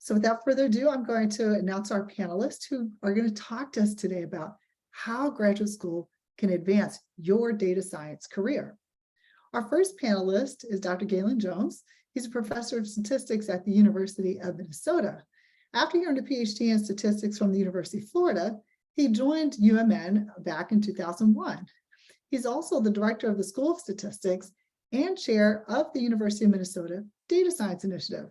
So without further ado, I'm going to announce our panelists who are going to talk to us today about how graduate school can advance your data science career. Our first panelist is Dr. Galen Jones. He's a professor of statistics at the University of Minnesota. After he earned a PhD in statistics from the University of Florida, he joined UMN back in 2001. He's also the director of the School of Statistics and chair of the University of Minnesota Data Science Initiative.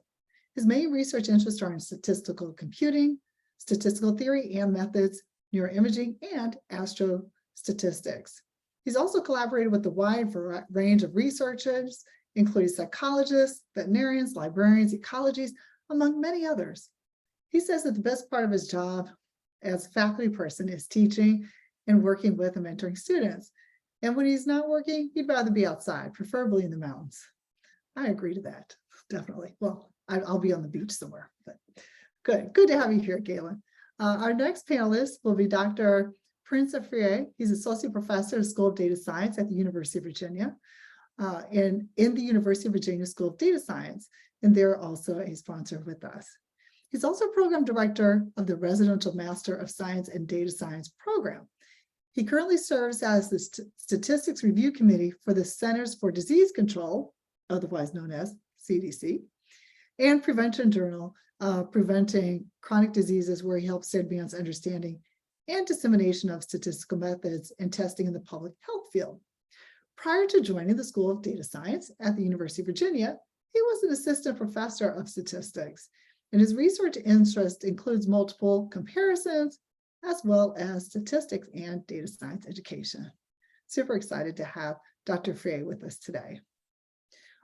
His main research interests are in statistical computing, statistical theory and methods, neuroimaging, and astrostatistics. He's also collaborated with a wide range of researchers, including psychologists, veterinarians, librarians, ecologists, among many others. He says that the best part of his job as a faculty person is teaching and working with and mentoring students. And when he's not working, he'd rather be outside, preferably in the mountains. I agree to that, definitely. Well, I'll be on the beach somewhere, but good to have you here, Galen. Our next panelist will be Dr. Prince Humphrey. He's associate professor of the School of Data Science at the University of Virginia, and in the University of Virginia School of Data Science, and they're also a sponsor with us. He's also program director of the Residential Master of Science and Data Science program. He currently serves as the Statistics Review Committee for the Centers for Disease Control, otherwise known as CDC, and Prevention Journal, Preventing Chronic Diseases, where he helps to advance understanding and dissemination of statistical methods and testing in the public health field. Prior to joining the School of Data Science at the University of Virginia, he was an assistant professor of statistics, and his research interest includes multiple comparisons, as well as statistics and data science education. Super excited to have Dr. Frey with us today.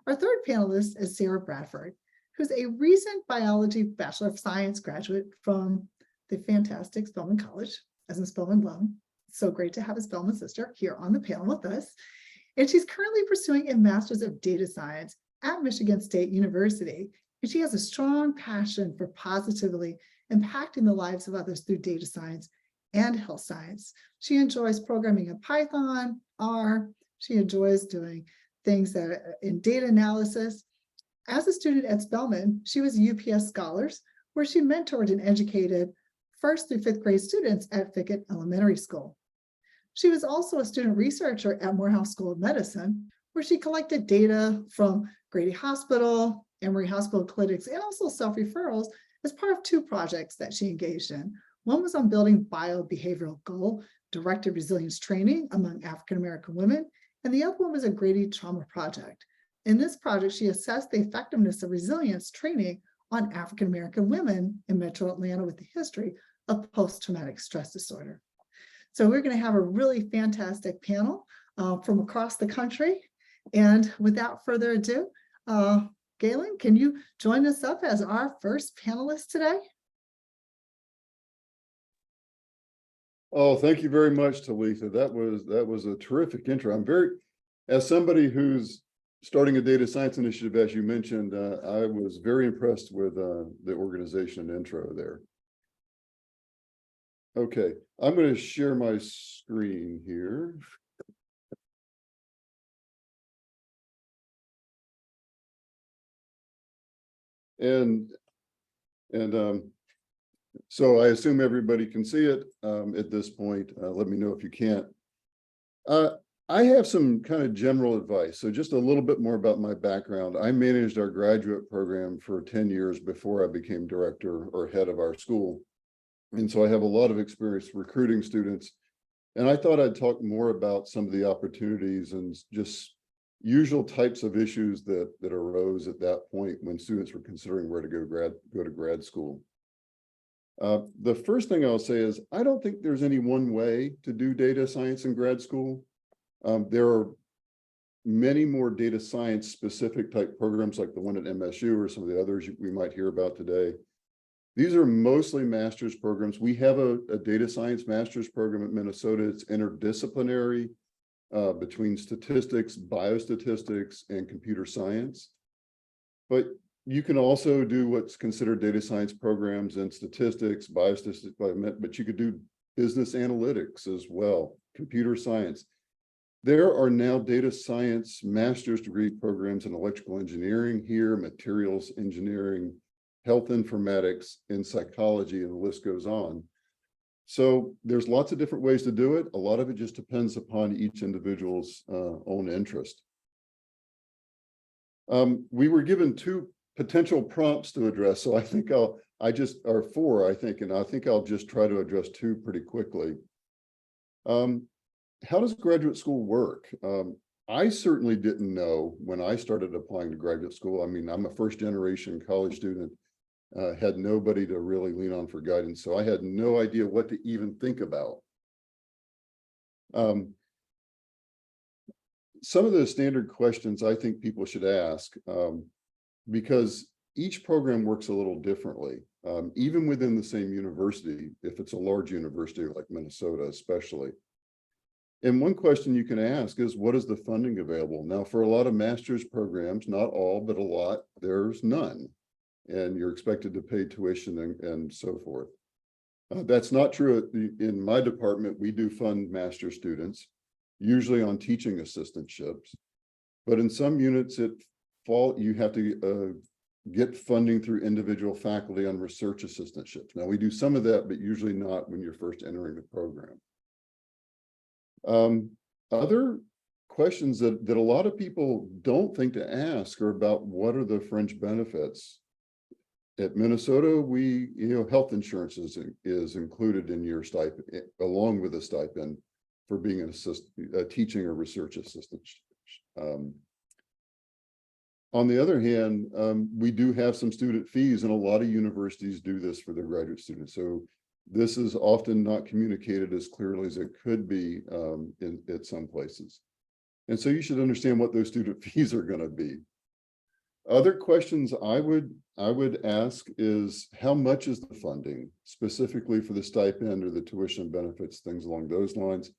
Our third panelist is Sarah Bradford, who's a recent biology Bachelor of Science graduate from the fantastic Spelman College, as in Spelman Loan. So great to have a Spelman sister here on the panel with us. And she's currently pursuing a Master's of Data Science at Michigan State University. And she has a strong passion for positively impacting the lives of others through data science and health science. She enjoys programming in Python, R. She enjoys doing things that are in data analysis. As a student at Spelman, she was a UPS Scholars, where she mentored and educated first through fifth grade students at Fickett Elementary School. She was also a student researcher at Morehouse School of Medicine, where she collected data from Grady Hospital, Emory Hospital clinics, and also self-referrals as part of two projects that she engaged in. One was on building biobehavioral goal-directed resilience training among African-American women, and the other one was a Grady trauma project. In this project, she assessed the effectiveness of resilience training on African-American women in Metro Atlanta with the history of post-traumatic stress disorder. So we're going to have a really fantastic panel from across the country. And without further ado, Galen, can you join us up as our first panelist today? Oh, thank you very much, Talitha. That was a terrific intro. As somebody who's starting a data science initiative, as you mentioned, I was very impressed with the organization and intro there. Okay, I'm going to share my screen here. So I assume everybody can see it at this point. Let me know if you can't. I have some kind of general advice. So just a little bit more about my background. I managed our graduate program for 10 years before I became director or head of our school. And so I have a lot of experience recruiting students. And I thought I'd talk more about some of the opportunities and just usual types of issues that arose at that point when students were considering where to go to grad school. The first thing I'll say is I don't think there's any one way to do data science in grad school. There are many more data science specific type programs like the one at MSU or some of the others we might hear about today. These are mostly master's programs. We have a data science master's program at Minnesota. It's interdisciplinary between statistics, biostatistics, and computer science. But you can also do what's considered data science programs in statistics, biostatistics, but you could do business analytics as well, computer science. There are now data science master's degree programs in electrical engineering here, materials engineering, health informatics, and psychology, and the list goes on. So there's lots of different ways to do it. A lot of it just depends upon each individual's own interest. We were given 2 potential prompts to address, so I think or 4, I think, and I think I'll just try to address 2 pretty quickly. How does graduate school work? I certainly didn't know when I started applying to graduate school. I mean, I'm a first-generation college student, had nobody to really lean on for guidance, so I had no idea what to even think about. Some of the standard questions I think people should ask, because each program works a little differently, even within the same university, if it's a large university like Minnesota especially. And one question you can ask is, what is the funding available? Now, for a lot of master's programs, not all, but a lot, there's none. And you're expected to pay tuition and so forth. That's not true in my department. We do fund master students, usually on teaching assistantships. But in some units, you have to get funding through individual faculty on research assistantships. Now, we do some of that, but usually not when you're first entering the program. Other questions that a lot of people don't think to ask are about what are the fringe benefits. At Minnesota, health insurance is included in your stipend, along with a stipend for being a teaching or research assistant. On the other hand, we do have some student fees, and a lot of universities do this for their graduate students. So this is often not communicated as clearly as it could be at some places. And so you should understand what those student fees are going to be. Other questions I would ask is, how much is the funding, specifically for the stipend or the tuition benefits, things along those lines?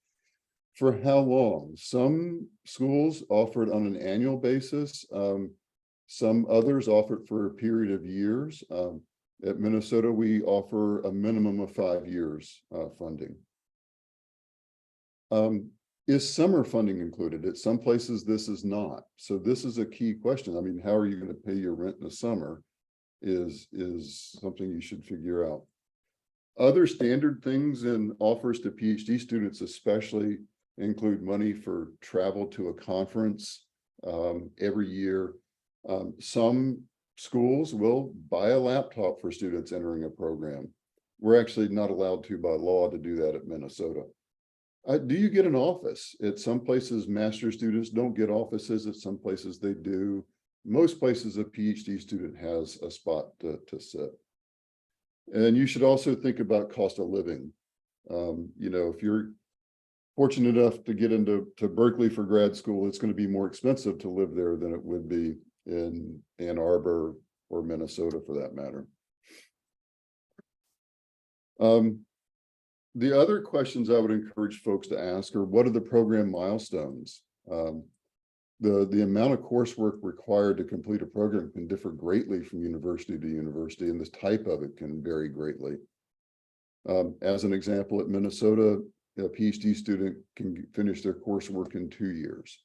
For how long? Some schools offer it on an annual basis. Some others offer it for a period of years. At Minnesota, we offer a minimum of 5 years funding. Is summer funding included? At some places, this is not. So this is a key question. I mean, how are you going to pay your rent in the summer is something you should figure out. Other standard things and offers to PhD students especially include money for travel to a conference every year. Some schools will buy a laptop for students entering a program. We're actually not allowed to by law to do that at Minnesota. Do you get an office? At some places, master students don't get offices. At some places they do. Most places a PhD student has a spot to sit. And you should also think about cost of living. If you're fortunate enough to get into Berkeley for grad school, it's going to be more expensive to live there than it would be in Ann Arbor or Minnesota for that matter. The other questions I would encourage folks to ask are, what are the program milestones? The amount of coursework required to complete a program can differ greatly from university to university, and the type of it can vary greatly. As an example, at Minnesota, a PhD student can finish their coursework in 2 years.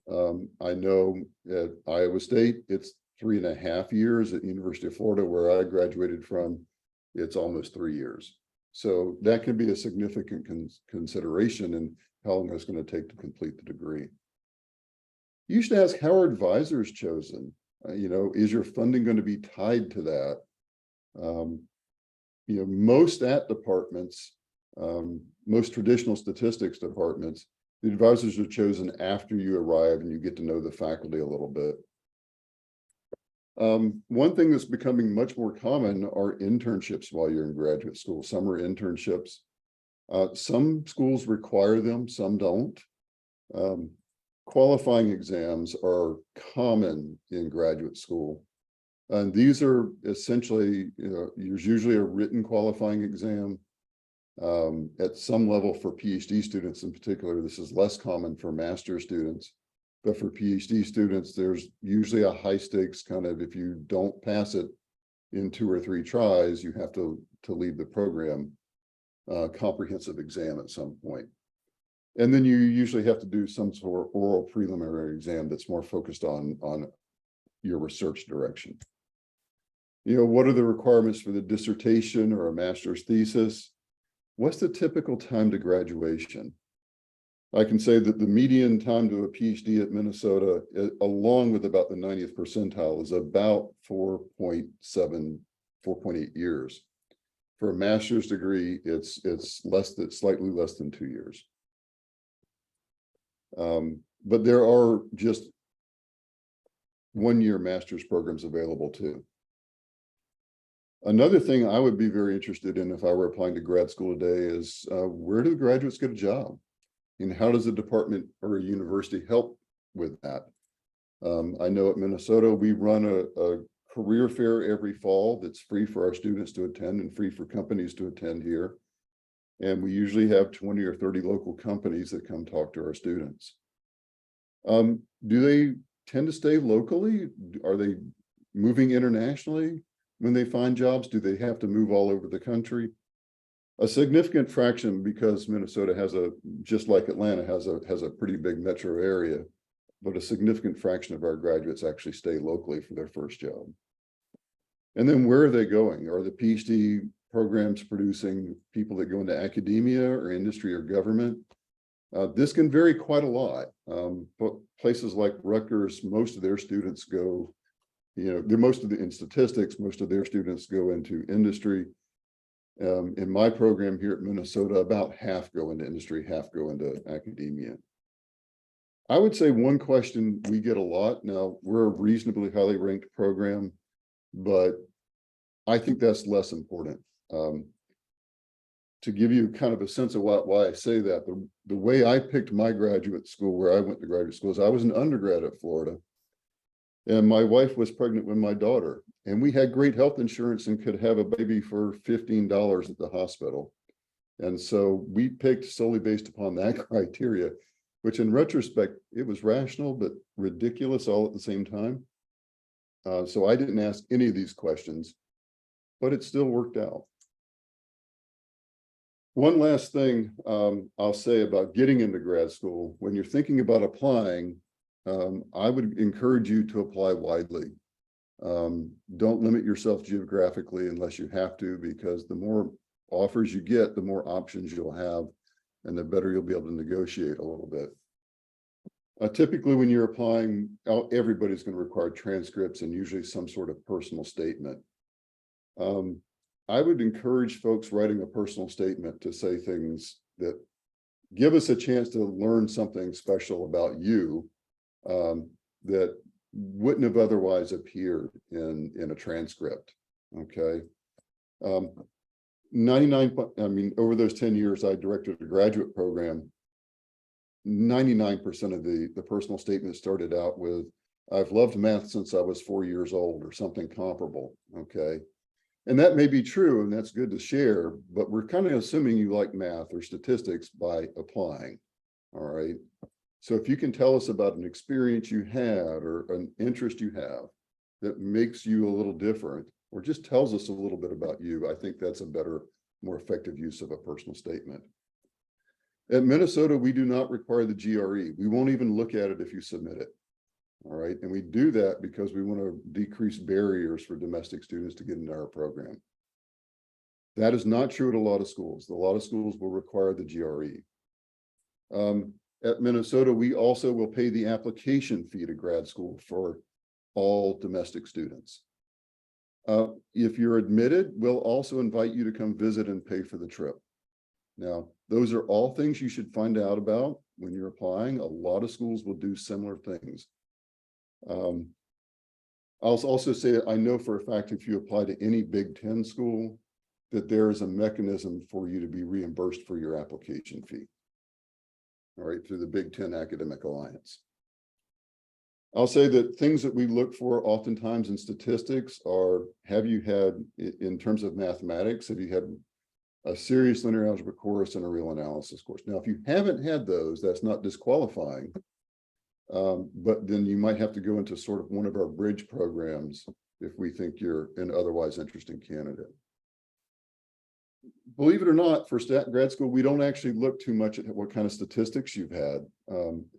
I know at Iowa State, it's 3.5 years. At University of Florida, where I graduated from, it's almost 3 years. So that can be a significant consideration in how long it's going to take to complete the degree. You should ask, how are advisors chosen? Is your funding going to be tied to that? Most departments, most traditional statistics departments, the advisors are chosen after you arrive and you get to know the faculty a little bit. One thing that's becoming much more common are internships while you're in graduate school, summer internships. Some schools require them, some don't. Qualifying exams are common in graduate school. And these are essentially, there's usually a written qualifying exam. At some level for PhD students in particular, this is less common for master's students. But for PhD students, there's usually a high stakes kind of, if you don't pass it in 2 or 3 tries, you have to leave the program, comprehensive exam at some point. And then you usually have to do some sort of oral preliminary exam that's more focused on your research direction. What are the requirements for the dissertation or a master's thesis? What's the typical time to graduation? I can say that the median time to a PhD at Minnesota, along with about the 90th percentile, is about 4.7, 4.8 years. For a master's degree, it's slightly less than 2 years. But there are just one-year master's programs available too. Another thing I would be very interested in if I were applying to grad school today is where do the graduates get a job? And how does a department or a university help with that? I know at Minnesota, we run a career fair every fall that's free for our students to attend and free for companies to attend here. And we usually have 20 or 30 local companies that come talk to our students. Do they tend to stay locally? Are they moving internationally when they find jobs? Do they have to move all over the country? A significant fraction, because Minnesota has just like Atlanta, has a pretty big metro area, but a significant fraction of our graduates actually stay locally for their first job. And then where are they going? Are the PhD programs producing people that go into academia or industry or government? This can vary quite a lot. But places like Rutgers, most of their students go, in statistics, most of their students go into industry. In my program here at Minnesota, about half go into industry, half go into academia. I would say one question we get a lot. Now, we're a reasonably highly ranked program, but I think that's less important. To give you kind of a sense of why I say that, the way I picked my graduate school, where I went to graduate school, is I was an undergrad at Florida. And my wife was pregnant with my daughter, and we had great health insurance and could have a baby for $15 at the hospital. And so we picked solely based upon that criteria, which in retrospect, it was rational, but ridiculous all at the same time. So I didn't ask any of these questions, but it still worked out. One last thing I'll say about getting into grad school, when you're thinking about applying, I would encourage you to apply widely. Don't limit yourself geographically unless you have to, because the more offers you get, the more options you'll have, and the better you'll be able to negotiate a little bit. Typically, when you're applying, everybody's going to require transcripts and usually some sort of personal statement. I would encourage folks writing a personal statement to say things that give us a chance to learn something special about you that wouldn't have otherwise appeared in a transcript. Okay. 99, over those 10 years I directed a graduate program, 99% of the personal statements started out with, I've loved math since I was 4 years old, or something comparable. Okay. And that may be true, and that's good to share, but we're kind of assuming you like math or statistics by applying. All right. So if you can tell us about an experience you had or an interest you have that makes you a little different, or just tells us a little bit about you, I think that's a better, more effective use of a personal statement. At Minnesota, we do not require the GRE. We won't even look at it if you submit it. All right. And we do that because we want to decrease barriers for domestic students to get into our program. That is not true at a lot of schools. A lot of schools will require the GRE. At Minnesota, we also will pay the application fee to grad school for all domestic students. If you're admitted, we'll also invite you to come visit and pay for the trip. Now, those are all things you should find out about when you're applying. A lot of schools will do similar things. I'll also say I know for a fact if you apply to any Big Ten school, that there is a mechanism for you to be reimbursed for your application fee. All right, through the Big Ten Academic Alliance. I'll say that things that we look for oftentimes in statistics are, have you had, in terms of mathematics, have you had a serious linear algebra course and a real analysis course? Now, if you haven't had those, that's not disqualifying. But then you might have to go into sort of one of our bridge programs if we think you're an otherwise interesting candidate. Believe it or not, for grad school, we don't actually look too much at what kind of statistics you've had.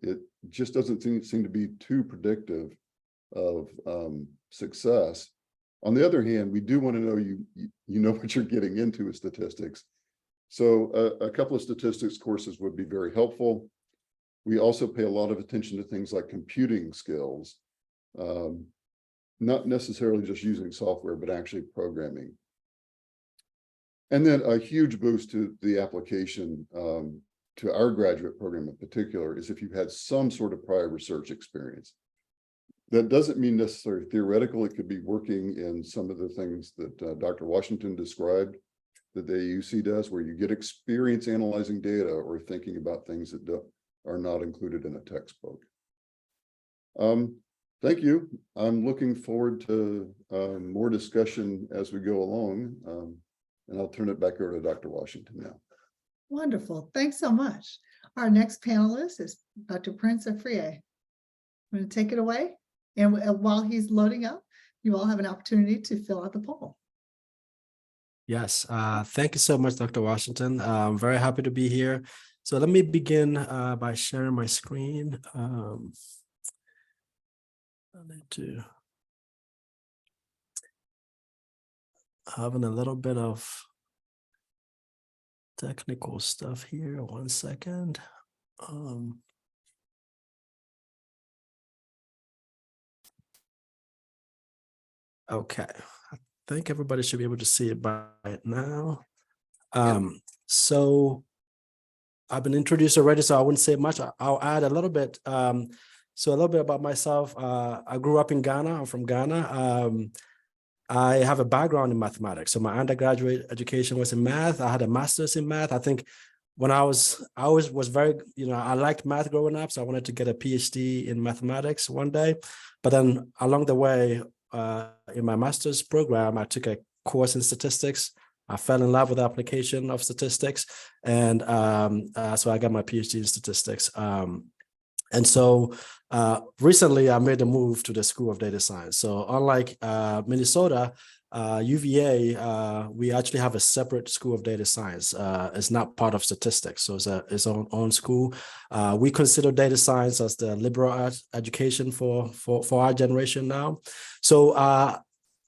It just doesn't seem to be too predictive of success. On the other hand, we do want to know you know what you're getting into with statistics. So a couple of statistics courses would be very helpful. We also pay a lot of attention to things like computing skills, not necessarily just using software, but actually programming. And then a huge boost to the application, to our graduate program in particular, is if you've had some sort of prior research experience. That doesn't mean necessarily theoretical. It could be working in some of the things that Dr. Washington described that the AUC does, where you get experience analyzing data or thinking about things that are not included in a textbook. Thank you. I'm looking forward to more discussion as we go along. And I'll turn it back over to Dr. Washington now. Wonderful. Thanks so much. Our next panelist is Dr. Prince Humphrey. I'm going to take it away. And while he's loading up, you all have an opportunity to fill out the poll. Yes, thank you so much, Dr. Washington. I'm very happy to be here. So let me begin by sharing my screen. I need to having a little bit of technical stuff here. 1 second. Okay, I think everybody should be able to see it by now. So I've been introduced already, so I wouldn't say much. I'll add a little bit. So a little bit about myself. I grew up in Ghana. I'm from Ghana. I have a background in mathematics. So my undergraduate education was in math. I had a master's in math. I think when I always was very, I liked math growing up. So I wanted to get a PhD in mathematics one day. But then along the way, in my master's program, I took a course in statistics. I fell in love with the application of statistics. And so I got my PhD in statistics. And so recently I made a move to the School of Data Science. So unlike Minnesota, UVA, we actually have a separate School of Data Science. It's not part of statistics, so it's its own school. We consider data science as the liberal education for our generation now. So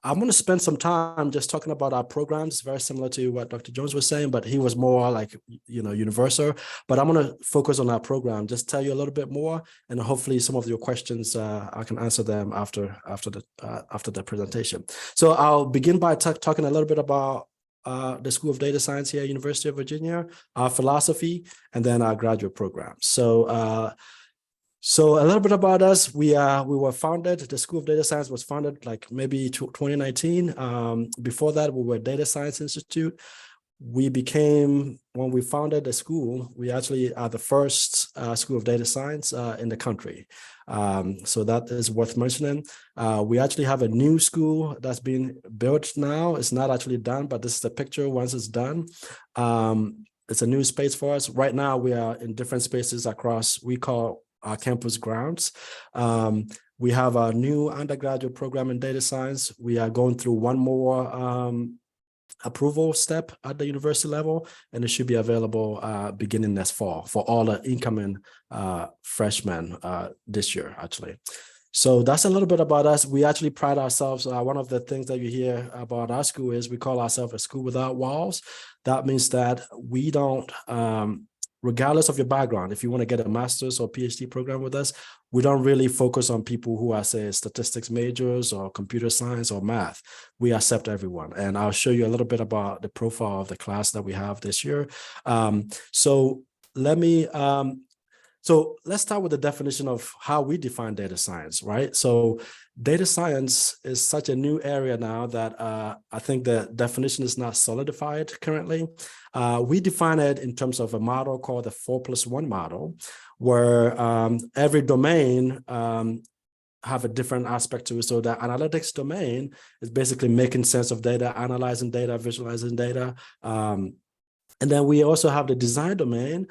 I'm going to spend some time just talking about our programs, very similar to what Dr. Jones was saying, but he was more like, universal. But I'm going to focus on our program, just tell you a little bit more, and hopefully some of your questions, I can answer them after the presentation. So I'll begin by talking a little bit about the School of Data Science here at University of Virginia, our philosophy, and then our graduate program. So a little bit about us. We were founded, the School of Data Science was founded like maybe 2019. Before that, we were Data Science Institute. We became, when we founded the school, we actually are the first School of Data Science in the country. So that is worth mentioning. We actually have a new school that's being built now. It's not actually done, but this is the picture once it's done. It's a new space for us. Right now, we are in different spaces across, we call our campus grounds. We have a new undergraduate program in data science. We are going through one more approval step at the university level, and it should be available beginning next fall for all the incoming freshmen this year, actually. So that's a little bit about us. We actually pride ourselves. One of the things that you hear about our school is we call ourselves a school without walls. That means that we don't, regardless of your background, if you want to get a master's or PhD program with us, we don't really focus on people who are, say, statistics majors or computer science or math. We accept everyone. And I'll show you a little bit about the profile of the class that we have this year. So let's start with the definition of how we define data science, right? So data science is such a new area now that I think the definition is not solidified currently. We define it in terms of a model called the 4+1 model, where every domain have a different aspect to it. So the analytics domain is basically making sense of data, analyzing data, visualizing data. And then we also have the design domain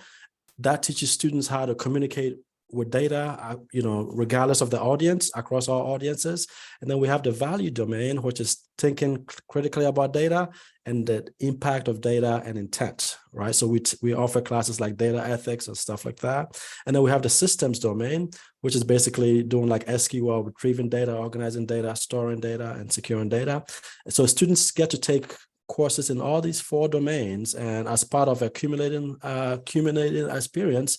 that teaches students how to communicate with data, regardless of the audience, across all audiences. And then we have the value domain, which is thinking critically about data and the impact of data and intent, right? So we offer classes like data ethics and stuff like that. And then we have the systems domain, which is basically doing like SQL, retrieving data, organizing data, storing data, and securing data. And so students get to take courses in all these 4 domains, and as part of accumulating experience,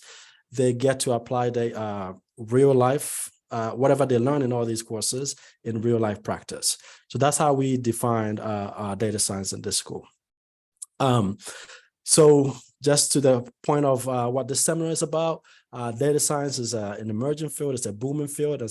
they get to apply the real life, whatever they learn in all these courses in real life practice. So that's how we defined data science in this school. So just to the point of what this seminar is about, data science is an emerging field, it's a booming field.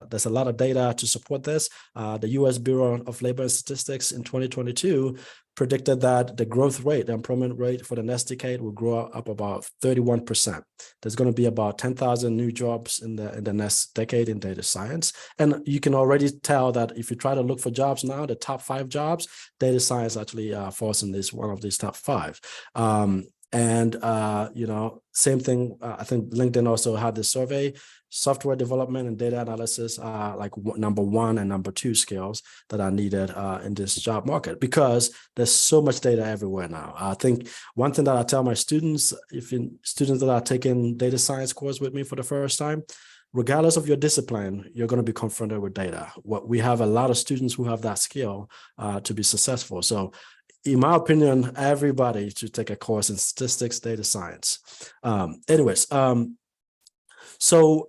There's a lot of data to support this. The US Bureau of Labor and Statistics in 2022 predicted that the growth rate, the employment rate for the next decade will grow up about 31%. There's going to be about 10,000 new jobs in the next decade in data science. And you can already tell that if you try to look for jobs now, the top 5 jobs, data science actually falls in one of these top 5. Same thing, I think LinkedIn also had this survey. Software development and data analysis are like number 1 and number 2 skills that are needed in this job market, because there's so much data everywhere now. I think one thing that I tell my students, students that are taking data science course with me for the first time, regardless of your discipline, you're going to be confronted with data. We have a lot of students who have that skill to be successful. So in my opinion, everybody should take a course in statistics, data science. So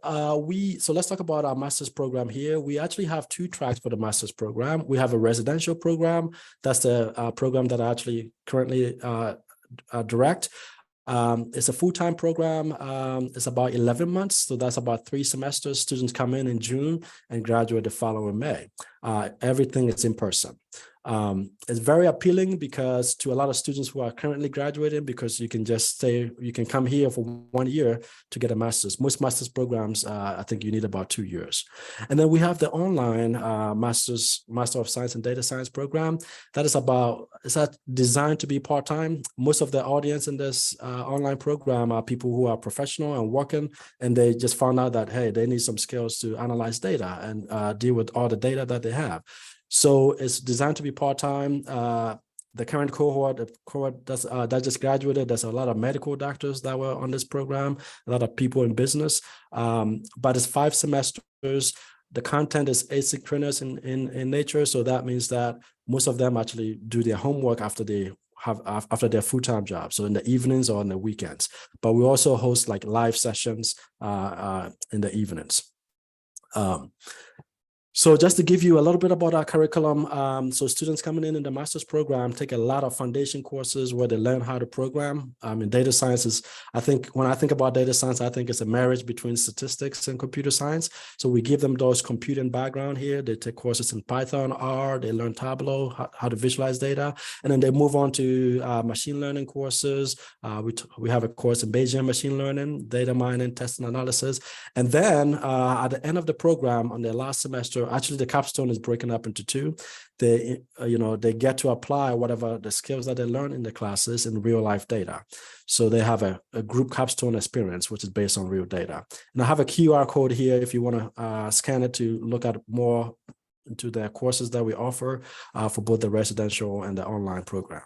let's talk about our master's program here. We actually have 2 tracks for the master's program. We have a residential program. That's the program that I actually currently direct. It's a full-time program. It's about 11 months. So that's about 3 semesters. Students come in June and graduate the following May. Everything is in person. It's very appealing because to a lot of students who are currently graduating, because you can come here for 1 year to get a master's. Most master's programs, I think you need about 2 years. And then we have the online Master of Science and Data Science program. It's designed to be part-time. Most of the audience in this online program are people who are professional and working, and they just found out that, hey, they need some skills to analyze data and deal with all the data that they have. So it's designed to be part-time. The current cohort that just graduated, there's a lot of medical doctors that were on this program, a lot of people in business, but it's 5 semesters. The content is asynchronous in nature. So that means that most of them actually do their homework after their full-time job. So in the evenings or on the weekends, but we also host like live sessions in the evenings. So just to give you a little bit about our curriculum, so students coming in the master's program take a lot of foundation courses where they learn how to program. In data science when I think about data science, I think it's a marriage between statistics and computer science. So we give them those computing background here. They take courses in Python, R, they learn Tableau, how to visualize data, and then they move on to machine learning courses. We have a course in Bayesian machine learning, data mining, test and analysis. And then at the end of the program, on their last semester, actually the capstone is broken up into 2. They get to apply whatever the skills that they learn in the classes in real life data. So they have a group capstone experience, which is based on real data. And I have a QR code here if you want to scan it to look at more into the courses that we offer for both the residential and the online program.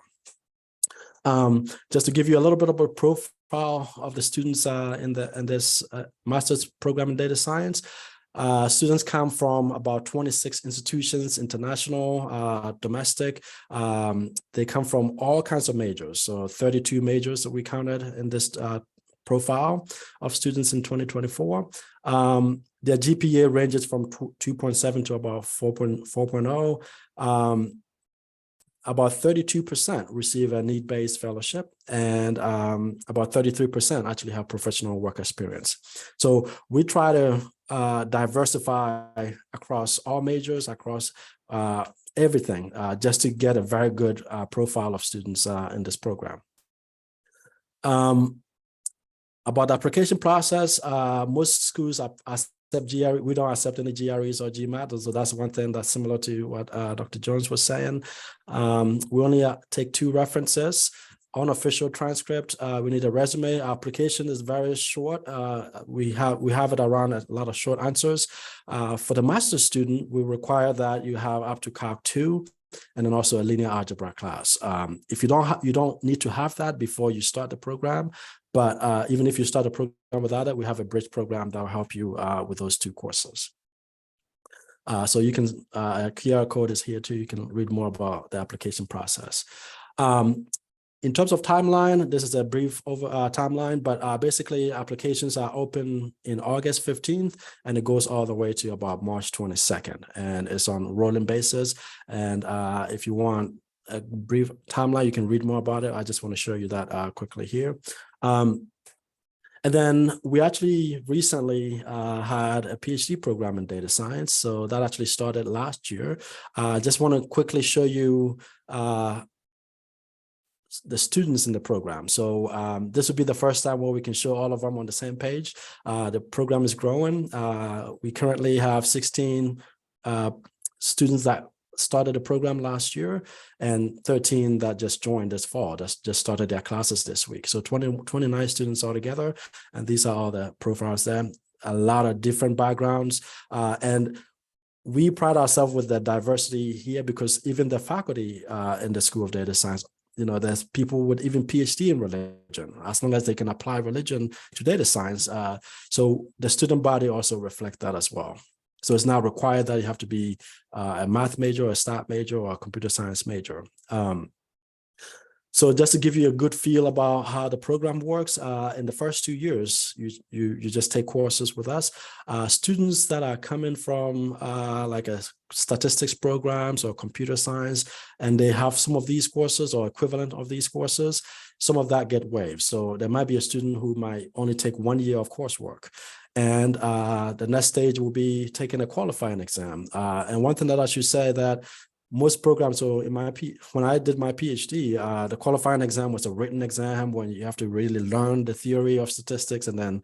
Just to give you a little bit of a profile of the students in this master's program in data science. Students come from about 26 institutions, international, domestic. They come from all kinds of majors. So 32 majors that we counted in this profile of students in 2024. Their GPA ranges from 2.7 to about 4.0. About 32% receive a need-based fellowship, and about 33% actually have professional work experience. So we try to diversify across all majors, across everything, just to get a very good profile of students in this program. About the application process, most schools accept GRE. We don't accept any GREs or GMAT, so that's one thing that's similar to what Dr. Jones was saying. We only take 2 references. unofficial transcript. We need a resume. Our application is very short. We have it around a lot of short answers. For the master's student, we require that you have up to Calc 2 and then also a linear algebra class. If you don't need to have that before you start the program, but even if you start a program without it, we have a bridge program that will help you with those 2 courses. So you can, a QR code is here too. You can read more about the application process. In terms of timeline, this is a brief timeline, but basically applications are open in August 15th, and it goes all the way to about March 22nd, and it's on rolling basis. And if you want a brief timeline, you can read more about it. I just want to show you that quickly here. And then we actually recently had a PhD program in data science. So that actually started last year. I just want to quickly show you the students in the program. So this would be the first time where we can show all of them on the same page. The program is growing. We currently have 16 students that started the program last year and 13 that just joined this fall, that just started their classes this week. So 29 students altogether. And these are all the profiles there, a lot of different backgrounds. And we pride ourselves with the diversity here because even the faculty in the School of Data Science, there's people with even PhD in religion, as long as they can apply religion to data science. So the student body also reflects that as well. So it's not required that you have to be a math major, a stat major, or a computer science major. So just to give you a good feel about how the program works, in the first 2 years, you just take courses with us. Students that are coming from like a statistics programs or computer science, and they have some of these courses or equivalent of these courses, some of that get waived. So there might be a student who might only take 1 year of coursework. And the next stage will be taking a qualifying exam. And one thing that I should say that most programs, so when I did my PhD, the qualifying exam was a written exam when you have to really learn the theory of statistics. And then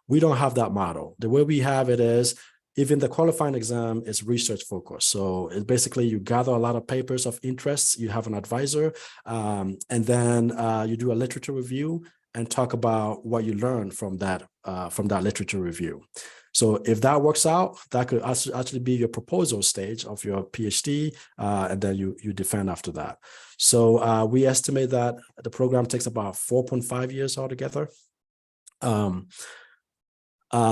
we don't have that model. The way we have it is, even the qualifying exam is research focused. So it's basically you gather a lot of papers of interest, you have an advisor, and then you do a literature review and talk about what you learned from that literature review. So if that works out, that could actually be your proposal stage of your PhD, and then you defend after that. So we estimate that the program takes about 4.5 years altogether.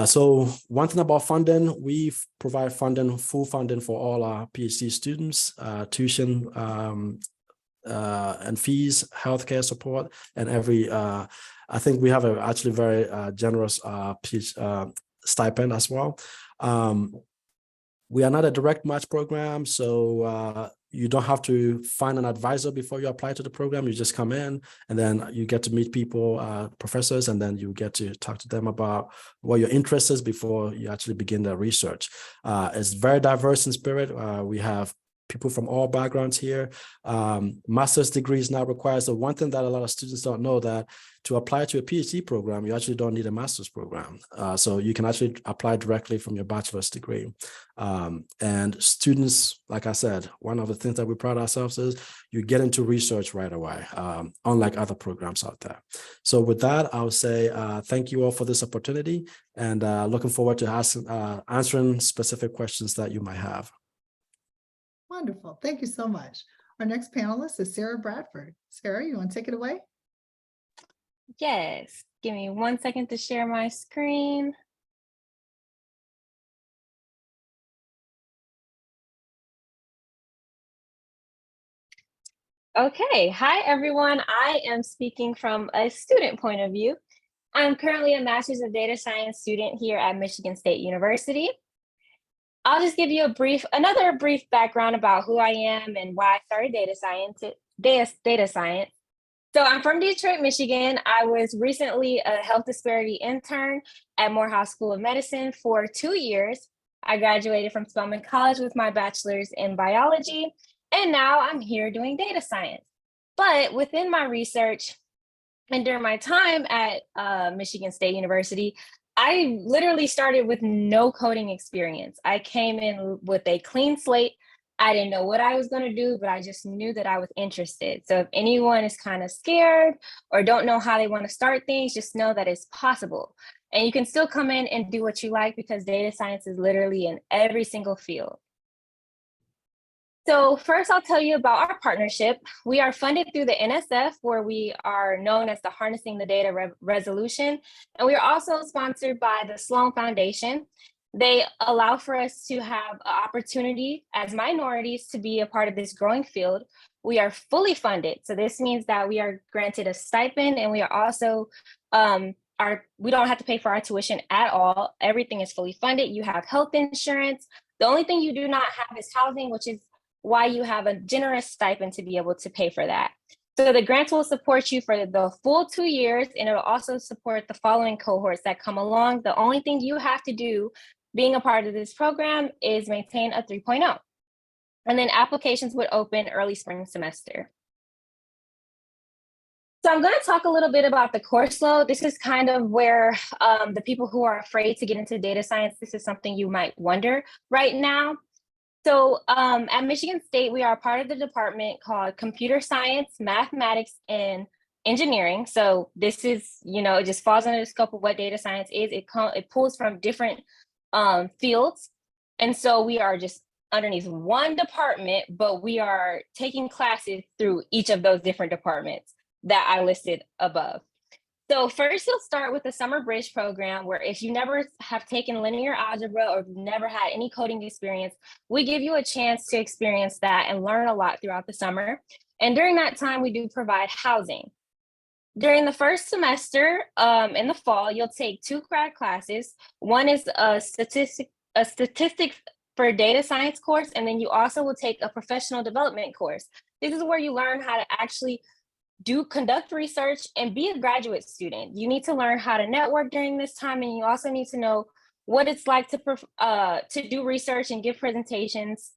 So one thing about funding, we provide full funding for all our PhD students, tuition and fees, healthcare support, and I think we have actually very generous stipend as well. We are not a direct match program, so you don't have to find an advisor before you apply to the program. You just come in and then you get to meet people, professors, and then you get to talk to them about what your interest is before you actually begin the research. It's very diverse in spirit. We have people from all backgrounds here. Master's degree is not required. So one thing that a lot of students don't know, that to apply to a PhD program, you actually don't need a master's program. So you can actually apply directly from your bachelor's degree. And students, like I said, one of the things that we pride ourselves is you get into research right away, unlike other programs out there. So with that, I'll say thank you all for this opportunity, and looking forward to answering specific questions that you might have. Wonderful. Thank you so much. Our next panelist is Sarah Bradford. Sarah, you want to take it away? Yes. Give me 1 second to share my screen. Okay. Hi, everyone. I am speaking from a student point of view. I'm currently a Master's of Data Science student here at Michigan State University. I'll just give you another brief background about who I am and why I started data science. So I'm from Detroit, Michigan. I was recently a health disparity intern at Morehouse School of Medicine for 2 years. I graduated from Spelman College with my bachelor's in biology, and now I'm here doing data science. But within my research and during my time at Michigan State University, I literally started with no coding experience. I came in with a clean slate. I didn't know what I was going to do, but I just knew that I was interested. So if anyone is kind of scared or don't know how they want to start things, just know that it's possible. And you can still come in and do what you like because data science is literally in every single field. So first, I'll tell you about our partnership. We are funded through the NSF, where we are known as the Harnessing the Data Resolution. And we are also sponsored by the Sloan Foundation. They allow for us to have an opportunity as minorities to be a part of this growing field. We are fully funded. So this means that we are granted a stipend, and we are also, we don't have to pay for our tuition at all. Everything is fully funded. You have health insurance. The only thing you do not have is housing, which is why you have a generous stipend to be able to pay for that. So the grants will support you for the full 2 years, and it'll also support the following cohorts that come along. The only thing you have to do being a part of this program is maintain a 3.0. And then applications would open early spring semester. So I'm going to talk a little bit about the course load. This is kind of where the people who are afraid to get into data science, this is something you might wonder right now. So at Michigan State, we are part of the department called Computer Science, Mathematics, and Engineering. So this is, it just falls under the scope of what data science is. It pulls from different fields. And so we are just underneath one department, but we are taking classes through each of those different departments that I listed above. So first, you'll start with the Summer Bridge program, where if you never have taken linear algebra or never had any coding experience, we give you a chance to experience that and learn a lot throughout the summer. And during that time, we do provide housing. During the first semester in the fall, you'll take 2 grad classes. One is a statistics for data science course, and then you also will take a professional development course. This is where you learn how to actually conduct research and be a graduate student. You need to learn how to network during this time, and you also need to know what it's like to do research and give presentations,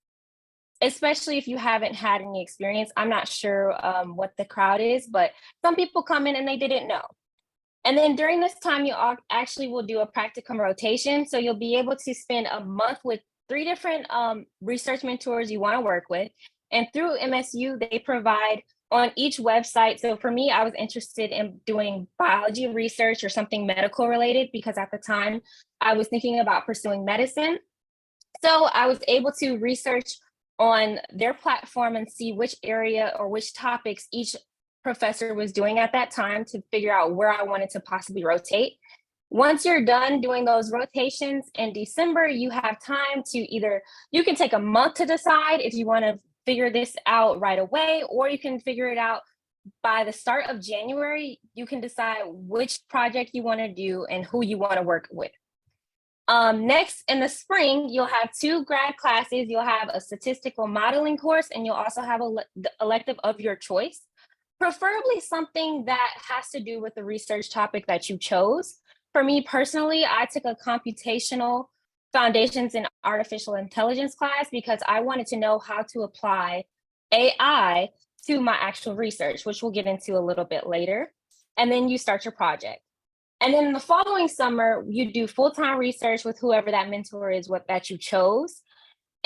especially if you haven't had any experience. I'm not sure what the crowd is, but some people come in and they didn't know. And then during this time, you actually will do a practicum rotation. So you'll be able to spend a month with 3 different research mentors you want to work with. And through MSU, they provide on each website. So for me, I was interested in doing biology research or something medical related, because at the time I was thinking about pursuing medicine. So I was able to research on their platform and see which area or which topics each professor was doing at that time to figure out where I wanted to possibly rotate. Once you're done doing those rotations in December, you have time to you can take a month to decide if you want to figure this out right away, or you can figure it out by the start of January. You can decide which project you want to do and who you want to work with. Next, in the spring, you'll have 2 grad classes. You'll have a statistical modeling course, and you'll also have the elective of your choice, preferably something that has to do with the research topic that you chose. For me personally, I took a computational foundations in artificial intelligence class because I wanted to know how to apply AI to my actual research, which we'll get into a little bit later. And then you start your project. And then the following summer, you do full-time research with whoever that mentor is that you chose.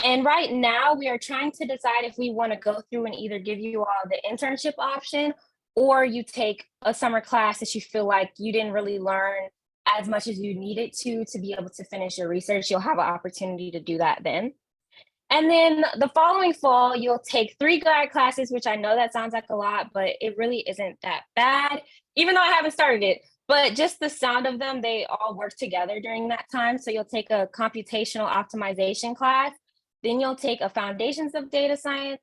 And right now, we are trying to decide if we want to go through and either give you all the internship option, or you take a summer class that you feel like you didn't really learn as much as you needed to be able to finish your research. You'll have an opportunity to do that then. And then the following fall, you'll take 3 grad classes, which I know that sounds like a lot, but it really isn't that bad, even though I haven't started it. But just the sound of them, they all work together during that time. So you'll take a computational optimization class, then you'll take a foundations of data science,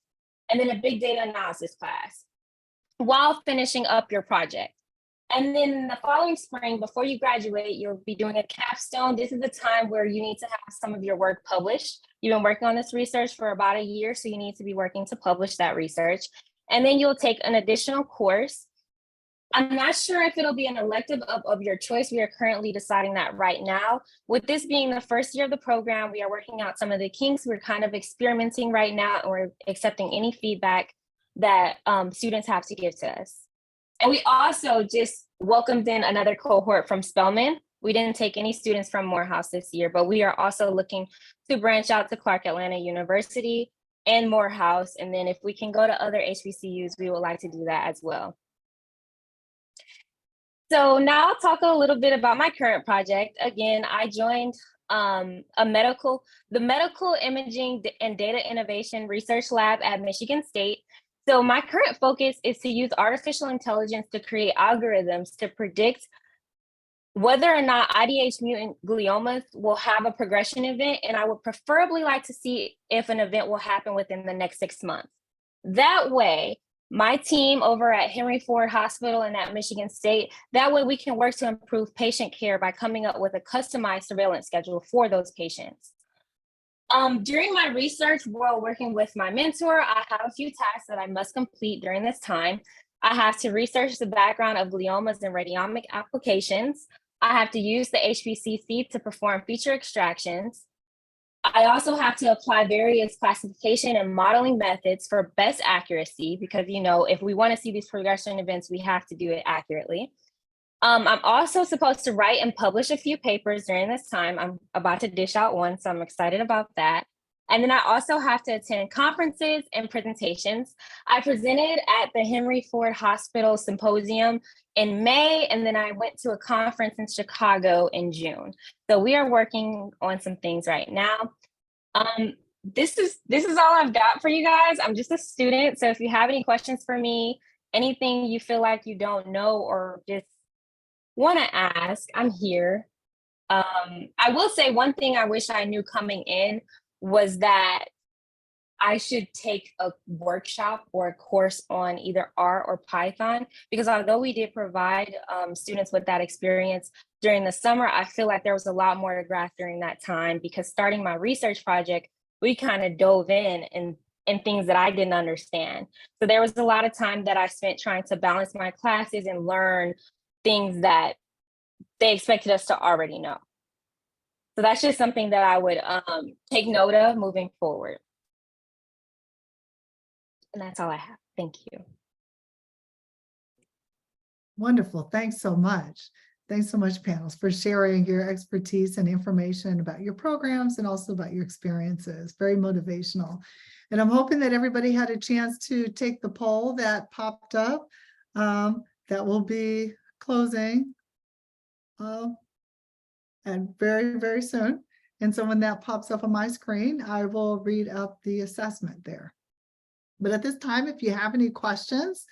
and then a big data analysis class while finishing up your project. And then the following spring, before you graduate, you'll be doing a capstone. This is the time where you need to have some of your work published. You've been working on this research for about a year, so you need to be working to publish that research. And then you'll take an additional course. I'm not sure if it'll be an elective of your choice. We are currently deciding that right now. With this being the first year of the program, we are working out some of the kinks. We're kind of experimenting right now, and we're accepting any feedback that students have to give to us. And we also just welcomed in another cohort from Spelman. We didn't take any students from Morehouse this year, but we are also looking to branch out to Clark Atlanta University. and Morehouse. And then if we can go to other HBCUs, we would like to do that as well. So now I'll talk a little bit about my current project. Again, I joined the medical imaging and data innovation research lab at Michigan State. So my current focus is to use artificial intelligence to create algorithms to predict whether or not IDH mutant gliomas will have a progression event, and I would preferably like to see if an event will happen within the next 6 months. That way, my team over at Henry Ford Hospital and at Michigan State, that way we can work to improve patient care by coming up with a customized surveillance schedule for those patients. During my research while working with my mentor, I have a few tasks that I must complete during this time. I have to research the background of gliomas and radiomic applications. I have to use the HPCC to perform feature extractions. I also have to apply various classification and modeling methods for best accuracy, because, you know, if we want to see these progression events, we have to do it accurately. I'm also supposed to write and publish a few papers during this time. I'm about to dish out one, so I'm excited about that. And then I also have to attend conferences and presentations. I presented at the Henry Ford Hospital Symposium in May, and then I went to a conference in Chicago in June. So we are working on some things right now. This is all I've got for you guys. I'm just a student, so if you have any questions for me, anything you feel like you don't know or just want to ask, I'm here. I will say one thing I wish I knew coming in was that I should take a workshop or a course on either R or Python, because although we did provide students with that experience during the summer, I feel like there was a lot more to grasp during that time, because starting my research project, we kind of dove in things that I didn't understand. So there was a lot of time that I spent trying to balance my classes and learn things that they expected us to already know. So that's just something that I would take note of moving forward. And that's all I have. Thank you. Wonderful. Thanks so much. Thanks so much, panels, for sharing your expertise and information about your programs and also about your experiences. Very motivational. And I'm hoping that everybody had a chance to take the poll that popped up. That will be closing and very, very soon. And so when that pops up on my screen, I will read out the assessment there. But at this time, if you have any questions,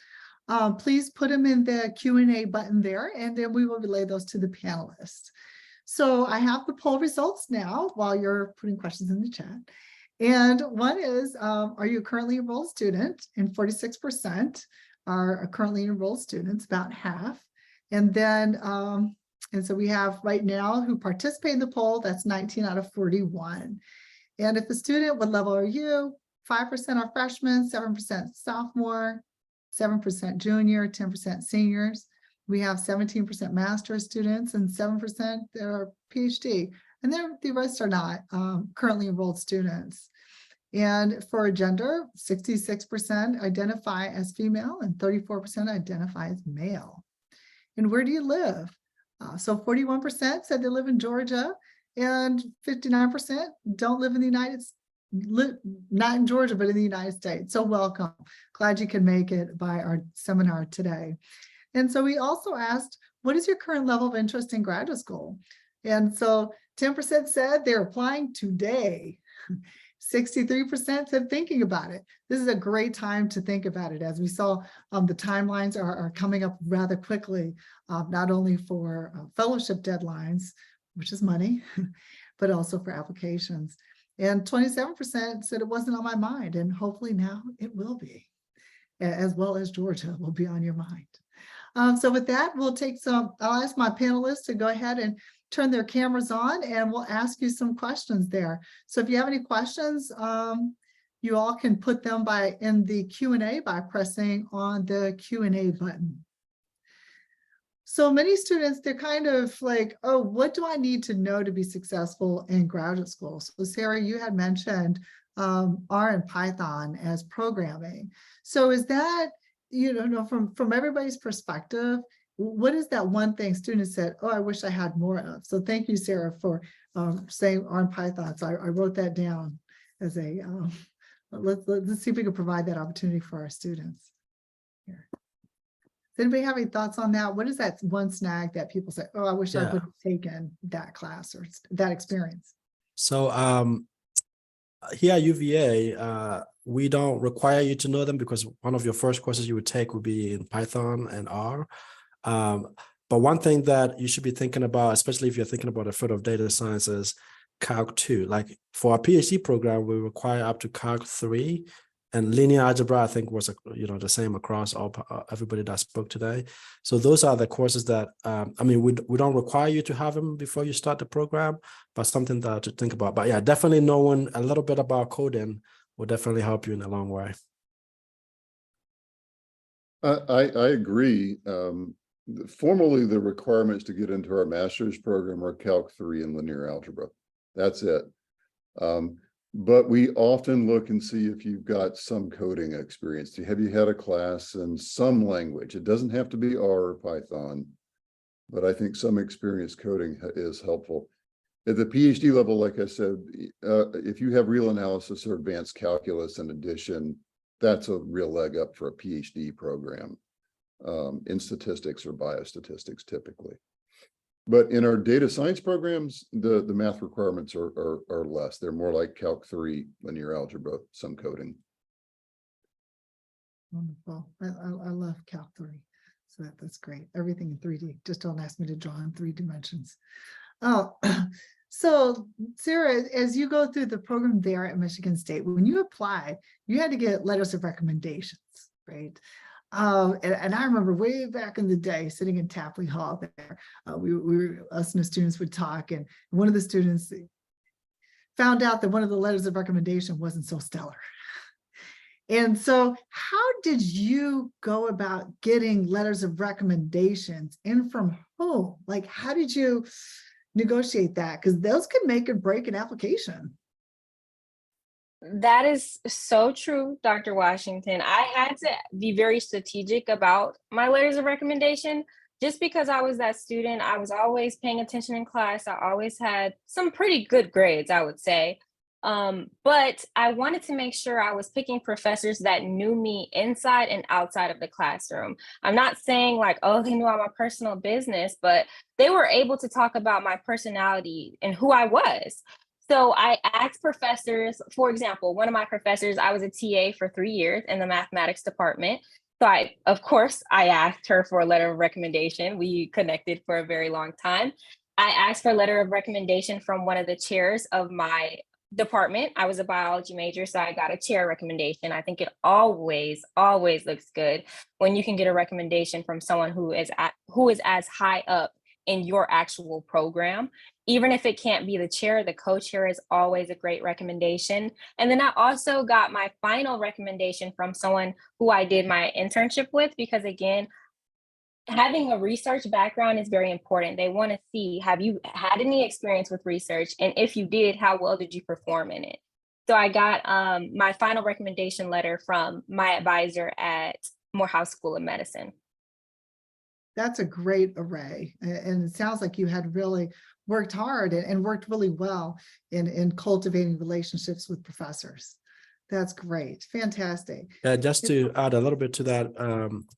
please put them in the Q&A button there, and then we will relay those to the panelists. So I have the poll results now while you're putting questions in the chat. And one is, are you a currently enrolled student? And 46% are currently enrolled students, about half. And then, and so we have right now who participate in the poll, that's 19 out of 41. And if the student, what level are you? 5% are freshmen, 7% sophomore, 7% junior, 10% seniors. We have 17% master's students and 7% that are PhD. And then the rest are not currently enrolled students. And for gender, 66% identify as female and 34% identify as male. And where do you live? So 41% said they live in Georgia, and 59% don't live in the United States. Not in Georgia, but in the United States. So welcome. Glad you could make it by our seminar today. And so we also asked, what is your current level of interest in graduate school? And so 10% said they're applying today. 63% said thinking about it. This is a great time to think about it. As we saw, the timelines are coming up rather quickly, not only for fellowship deadlines, which is money, but also for applications. And 27% said it wasn't on my mind, and hopefully now it will be, as well as Georgia will be on your mind. So with that, we'll take I'll ask my panelists to go ahead and turn their cameras on, and we'll ask you some questions there. So if you have any questions, you all can put them in the Q&A by pressing on the Q&A button. So many students, they're kind of like, oh, what do I need to know to be successful in graduate school? So Sarah, you had mentioned R and Python as programming. So is that, from everybody's perspective, what is that one thing students said, oh, I wish I had more of? So thank you, Sarah, for saying R and Python. So I wrote that down as a Let's see if we can provide that opportunity for our students. Here. Does anybody have any thoughts on that? What is that one snag that people say, oh, I wish I Yeah. would have taken that class or that experience? So here at UVA, we don't require you to know them because one of your first courses you would take would be in Python and R. But one thing that you should be thinking about, especially if you're thinking about a field of data science, is Calc 2. Like for our PhD program, we require up to Calc 3, and linear algebra, I think, was the same across all everybody that spoke today. So those are the courses that I mean, we don't require you to have them before you start the program, but something that to think about. But yeah, definitely knowing a little bit about coding will definitely help you in a long way. I agree. Formally, the requirements to get into our master's program are Calc 3 and linear algebra. That's it. But we often look and see if you've got some coding experience. Have you had a class in some language? It doesn't have to be R or Python, but I think some experience coding is helpful. At the PhD level, like I said, if you have real analysis or advanced calculus in addition, that's a real leg up for a PhD program in statistics or biostatistics typically. But in our data science programs, the math requirements are less. They're more like Calc 3, linear algebra, some coding. Wonderful. I love Calc 3. So that's great. Everything in 3D. Just don't ask me to draw in 3 dimensions. Oh, so Sarah, as you go through the program there at Michigan State, when you applied, you had to get letters of recommendations, right? And I remember way back in the day sitting in Tapley Hall there, us and the students would talk, and one of the students found out that one of the letters of recommendation wasn't so stellar. And so how did you go about getting letters of recommendations and from whom? Like, how did you negotiate that? Because those could make or break an application. That is so true, Dr. Washington. I had to be very strategic about my letters of recommendation just because I was that student. I was always paying attention in class. I always had some pretty good grades, I would say. But I wanted to make sure I was picking professors that knew me inside and outside of the classroom. I'm not saying like, oh, they knew all my personal business, but they were able to talk about my personality and who I was. So I asked professors, for example, one of my professors, I was a TA for 3 years in the mathematics department. So of course, I asked her for a letter of recommendation. We connected for a very long time. I asked for a letter of recommendation from one of the chairs of my department. I was a biology major, so I got a chair recommendation. I think it always looks good when you can get a recommendation from someone who is as high up in your actual program. Even if it can't be the chair, the co-chair is always a great recommendation. And then I also got my final recommendation from someone who I did my internship with, because again, having a research background is very important. They want to see, have you had any experience with research? And if you did, how well did you perform in it? So I got my final recommendation letter from my advisor at Morehouse School of Medicine. That's a great array. And it sounds like you had really worked hard and worked really well in cultivating relationships with professors. That's great. Fantastic. Just to add a little bit to that,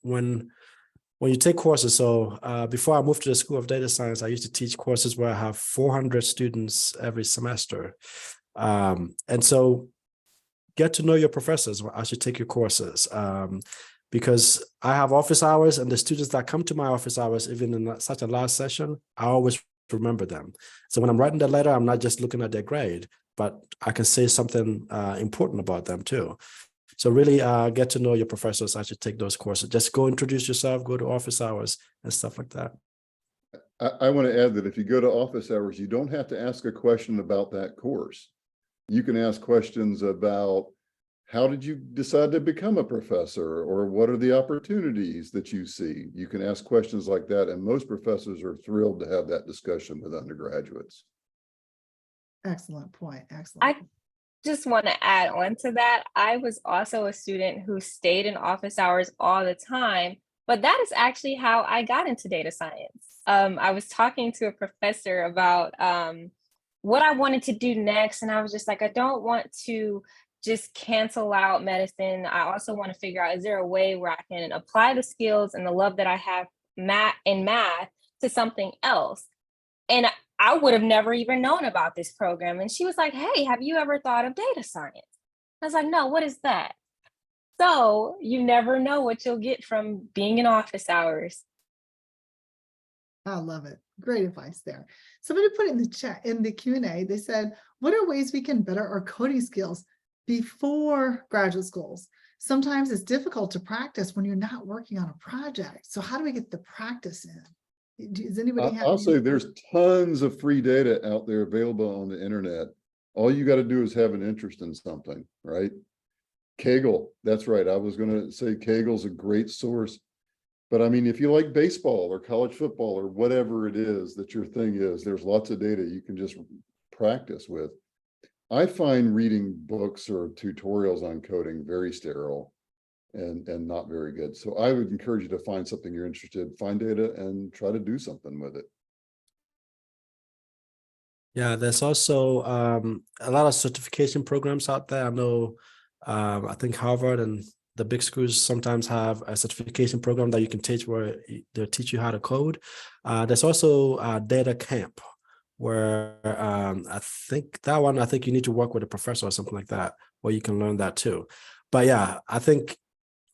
when you take courses, so before I moved to the School of Data Science, I used to teach courses where I have 400 students every semester. And so get to know your professors as you take your courses. Because I have office hours, and the students that come to my office hours, even in such a last session, I always remember them. So when I'm writing the letter, I'm not just looking at their grade, but I can say something important about them too. So really get to know your professors as you take those courses. Just go introduce yourself, go to office hours and stuff like that. I want to add that if you go to office hours, you don't have to ask a question about that course. You can ask questions about, how did you decide to become a professor, or what are the opportunities that you see? You can ask questions like that, and most professors are thrilled to have that discussion with undergraduates. Excellent point. Excellent. I just want to add on to that. I was also a student who stayed in office hours all the time, but that is actually how I got into data science. I was talking to a professor about what I wanted to do next, and I was just like, I don't want to just cancel out medicine. I also want to figure out, is there a way where I can apply the skills and the love that I have in math to something else? And I would have never even known about this program. And she was like, hey, have you ever thought of data science? I was like, no, what is that? So you never know what you'll get from being in office hours. I love it. Great advice there. Somebody put in the chat, in the Q&A, they said, what are ways we can better our coding skills before graduate schools? Sometimes it's difficult to practice when you're not working on a project. So how do we get the practice in? Does anybody have I'll any say input? there's tons of free data out there available on the internet. All you got to do is have an interest in something, right? Kaggle, that's right. I was going to say Kaggle's a great source. But I mean, if you like baseball or college football or whatever it is that your thing is, there's lots of data you can just practice with. I find reading books or tutorials on coding very sterile and not very good. So I would encourage you to find something you're interested in, find data and try to do something with it. Yeah, there's also a lot of certification programs out there. I know, I think Harvard and the big schools sometimes have a certification program that you can teach where they'll teach you how to code. There's also a data camp where I think you need to work with a professor or something like that, where you can learn that too. But yeah, I think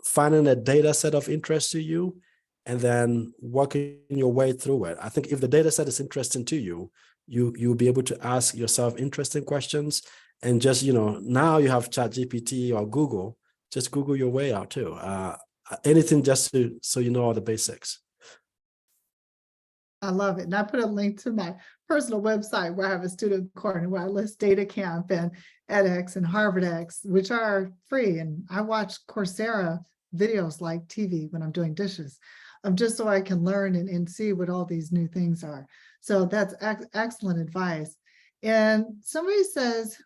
finding a data set of interest to you and then working your way through it. I think if the data set is interesting to you, you'll be able to ask yourself interesting questions, and just, now you have ChatGPT or Google, just Google your way out too. Anything just so you know all the basics. I love it. And I put a link to my personal website where I have a student corner where I list Data Camp and edX and HarvardX, which are free. And I watch Coursera videos like TV when I'm doing dishes, just so I can learn and see what all these new things are. So that's excellent advice. And somebody says,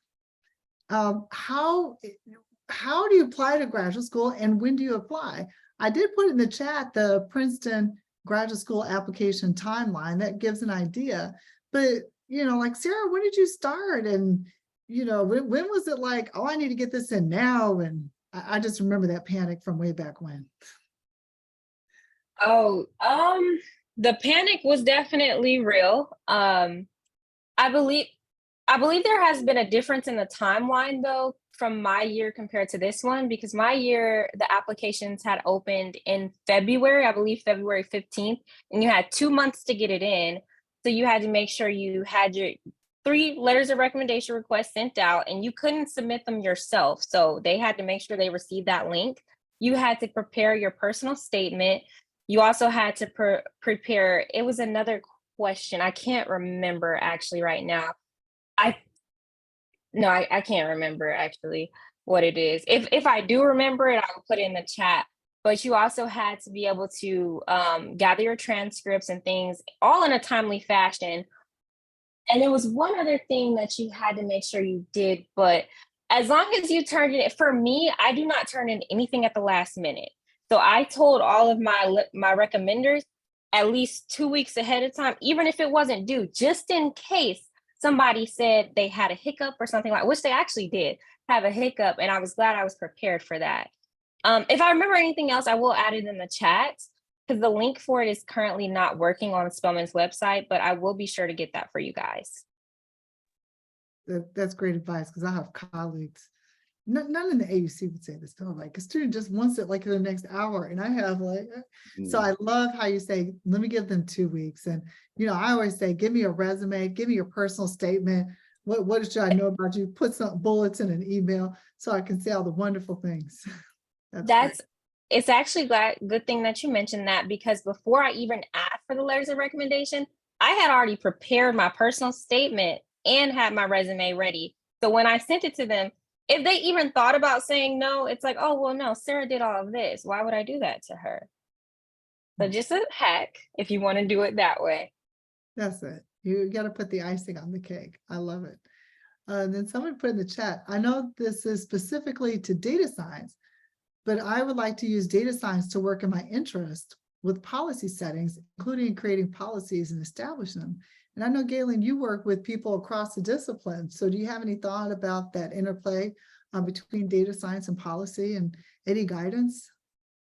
how do you apply to graduate school and when do you apply? I did put in the chat the Princeton graduate school application timeline that gives an idea, but like Sarah, when did you start? And when was it like, oh, I need to get this in now? And I just remember that panic from way back when. Oh, the panic was definitely real. I believe there has been a difference in the timeline though from my year compared to this one, because my year, the applications had opened in February, I believe February 15th, and you had 2 months to get it in. So you had to make sure you had your 3 letters of recommendation requests sent out, and you couldn't submit them yourself. So they had to make sure they received that link. You had to prepare your personal statement. You also had to prepare, it was another question. I can't remember actually right now. I can't remember actually what it is. If I do remember it, I'll put it in the chat. But you also had to be able to gather your transcripts and things all in a timely fashion. And there was one other thing that you had to make sure you did, but as long as you turned it, for me, I do not turn in anything at the last minute. So I told all of my recommenders at least 2 weeks ahead of time, even if it wasn't due, just in case somebody said they had a hiccup or something like, which they actually did have a hiccup. And I was glad I was prepared for that. If I remember anything else, I will add it in the chat because the link for it is currently not working on Spelman's website, but I will be sure to get that for you guys. That's great advice, because I have colleagues, none in the AUC would say this, though, like a student just wants it like in the next hour, and I have like, so I love how you say, let me give them 2 weeks. And I always say, give me a resume, give me your personal statement. What should I know about you? Put some bullets in an email so I can say all the wonderful things. It's actually good thing that you mentioned that, because before I even asked for the letters of recommendation, I had already prepared my personal statement and had my resume ready. So when I sent it to them, if they even thought about saying no, it's like, oh, well, no, Sarah did all of this. Why would I do that to her? So just a hack if you want to do it that way. That's it. You got to put the icing on the cake. I love it. Then someone put in the chat, I know this is specifically to data science, but I would like to use data science to work in my interest with policy settings, including creating policies and establishing them. And I know, Galen, you work with people across the discipline. So do you have any thought about that interplay between data science and policy, and any guidance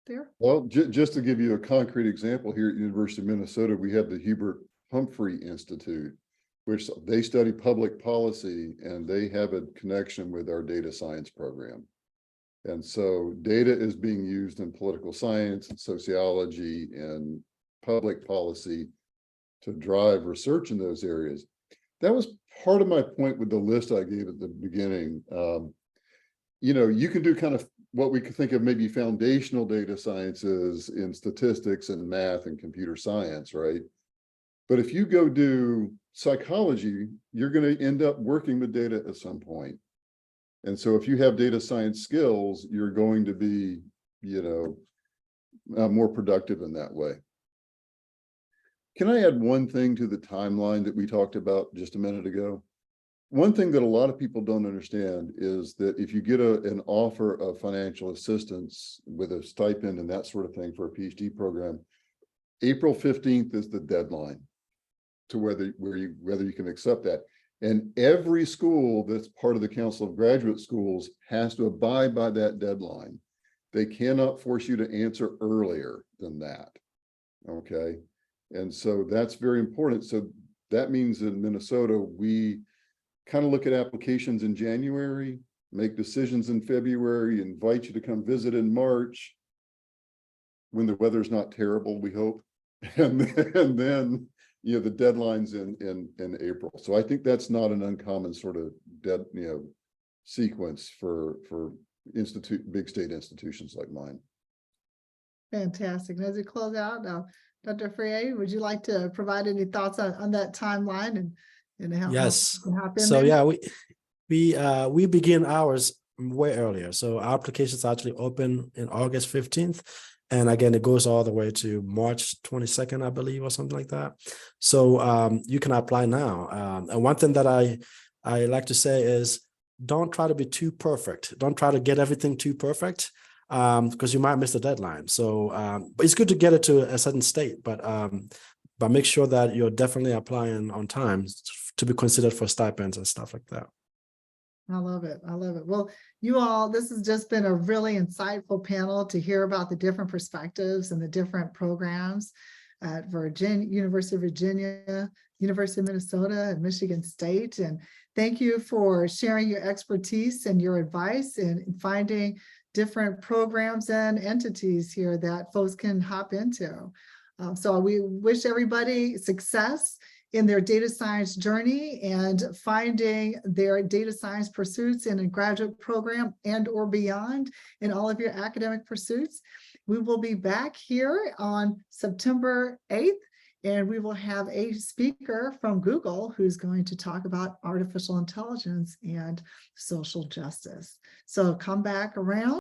there? Well, just to give you a concrete example, here at University of Minnesota, we have the Hubert Humphrey Institute, which they study public policy, and they have a connection with our data science program. And so data is being used in political science and sociology and public policy to drive research in those areas. That was part of my point with the list I gave at the beginning. You know, you can do kind of what we could think of maybe foundational data sciences in statistics and math and computer science, right? But if you go do psychology, you're going to end up working with data at some point. And so if you have data science skills, you're going to be, you know, more productive in that way. Can I add one thing to the timeline that we talked about just a minute ago? One thing that a lot of people don't understand is that if you get an offer of financial assistance with a stipend and that sort of thing for a PhD program, April 15th is the deadline to whether you can accept that. And every school that's part of the Council of Graduate Schools has to abide by that deadline. They cannot force you to answer earlier than that. Okay. And so that's very important. So that means in Minnesota, we kind of look at applications in January, make decisions in February, invite you to come visit in March when the weather's not terrible, we hope. And then you know, the deadline's in April. So I think that's not an uncommon sort of sequence for big state institutions like mine. Fantastic. And as we close out, Dr. Freire, would you like to provide any thoughts on that timeline and how Yes. how hop in So there? yeah, we begin ours way earlier. So our applications actually open in August 15th. And again, it goes all the way to March 22nd, I believe, or something like that. So you can apply now. And one thing that I like to say is don't try to be too perfect. Don't try to get everything too perfect because you might miss the deadline. So but it's good to get it to a certain state, but make sure that you're definitely applying on time to be considered for stipends and stuff like that. I love it. I love it. Well, you all, this has just been a really insightful panel to hear about the different perspectives and the different programs at University of Virginia, University of Minnesota, and Michigan State. And thank you for sharing your expertise and your advice in finding different programs and entities here that folks can hop into. So we wish everybody success in their data science journey and finding their data science pursuits in a graduate program and or beyond in all of your academic pursuits. We will be back here on September 8th, and we will have a speaker from Google who's going to talk about artificial intelligence and social justice. So come back around.